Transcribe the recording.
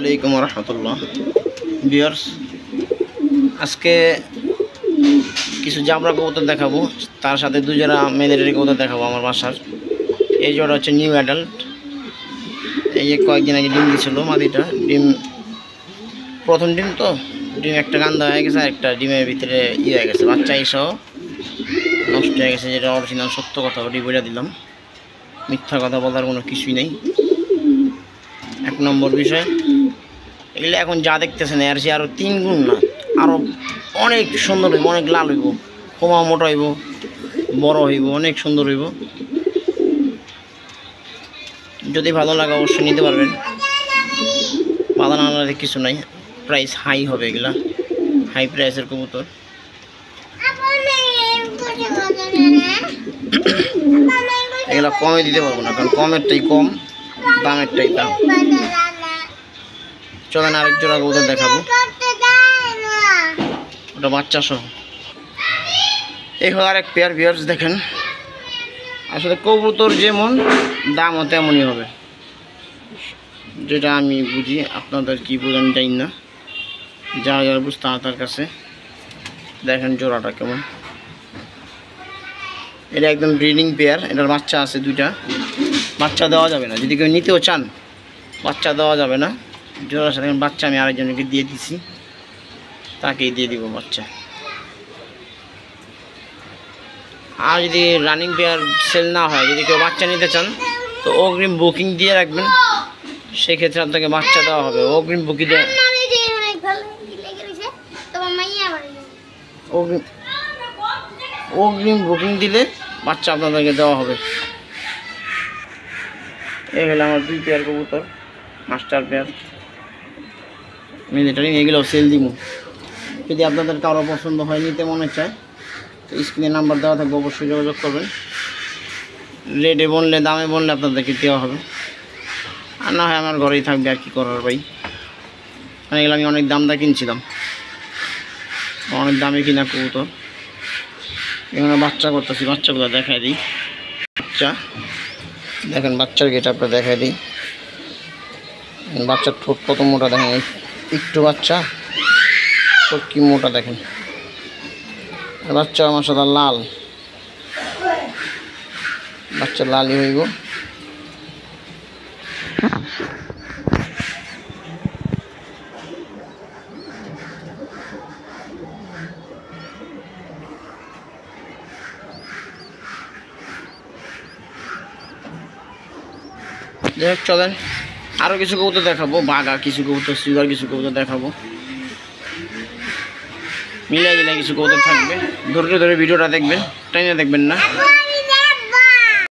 আলাইকুম রহমতুল্লাহ ভিউয়ার্স, আজকে কিছু জাবরা কবুতর দেখাবো, তার সাথে দুই জোড়া মেলেরিয়া কবুতর দেখাবো আমার বাসার। এই জোড়া হচ্ছে নিউ অ্যাডাল্ট। এই যে কয়েকদিন আগে ডিম দিয়েছিল মাদিটা। ডিম প্রথম ডিম তো, ডিম একটা গান্দা হয়ে গেছে, আর একটা ডিমের ভিতরে হয়ে গেছে, বাচ্চা এসেও নষ্ট হয়ে গেছে। যেটা অরিজিনাল সত্য কথা, ওটি বলে দিলাম, মিথ্যা কথা বলার কোনো কিছুই নেই। এক নম্বর বিষয়, এগুলো এখন যা দেখতেছেন এর চেয়ে আরও 3 গুণ না, আরও অনেক সুন্দর হইব, অনেক লাল হইব, কোমা মোটা হইব, বড় হইব, অনেক সুন্দর হইব। যদি ভালো লাগে অবশ্যই নিতে পারবেন, বাধা না লাগে কিছু নাই। প্রাইস হাই হবে, এগুলা হাই প্রাইসের কবুতর। এগুলা কমে দিতে পারবো না, কারণ কমেরটাই কম, দামেরটাই দাম। চলেন আরেক জোড়া কবুতর দেখাবো, ওটা বাচ্চা সহ। এই হলো আরেক পেয়ার। ভিউয়ার্স দেখেন, আসলে কবুতর যেমন দামও তেমনই হবে, যেটা আমি বুঝি। আপনাদের কি বুঝেন জানি না, যারা যারা বুঝতে হয় তার কাছে। দেখেন জোড়াটা কেমন, এটা একদম ব্রিডিং পেয়ার। এটার বাচ্চা আছে 2টা, বাচ্চা দেওয়া যাবে না। যদি কেউ নিতেও চান, বাচ্চা দেওয়া যাবে না। জোড়ার সাথে বাচ্চা আমি আরেকজনকে দিয়ে দিছি, তাকেই দিয়ে দিব বাচ্চা। আর যদি রানিং পেয়ার সেল না হয়, যদি কেউ বাচ্চা নিতে চান, তো অগ্রিম বুকিং দিয়ে রাখবেন, সেক্ষেত্রে আপনাকে বাচ্চা দেওয়া হবে। অগ্রিম বুকিং দিয়ে অগ্রিম বুকিং দিলে বাচ্চা আপনাদেরকে দেওয়া হবে। এই হলো আমার 2 পেয়ার কবুতর, মাস্টার পেয়ার মিলিটারি। এগুলোও সেল দিব। যদি আপনাদের কারো পছন্দ হয়, নিতে মনে চায়, তো স্ক্রিনে নাম্বার দেওয়া থাকবে, অবশ্যই যোগাযোগ করবেন। রেটে বললে, দামে বললে আপনাদেরকে দেওয়া হবে, আর না হয় আমার ঘরেই থাকবে। আর কি করার ভাই, মানে এগুলো আমি অনেক দাম দিয়ে কিনছিলাম, অনেক দামে কিনা কবুতর। এখানে বাচ্চা করতেছি, বাচ্চাগুলো দেখাই দিই। বাচ্চা দেখেন, বাচ্চার গেট আপনার দেখাই দিই। বাচ্চার ঠোঁট কত মোটা দেখেন, একটু বাচ্চা ঠোঁট কি মোটা দেখেন। বাচ্চা আমার সাথে লাল, বাচ্চা লালই হইব। যাই হোক, চলেন আরও কিছু কবুতর দেখাবো, বাঘা কিছু কবুতর, সুগার কিছু কবুতর দেখাবো, মিলাই মিলাই কিছু কবুতর থাকবে। ধরে ধরে ভিডিওটা দেখবেন, টাইমে দেখবেন না।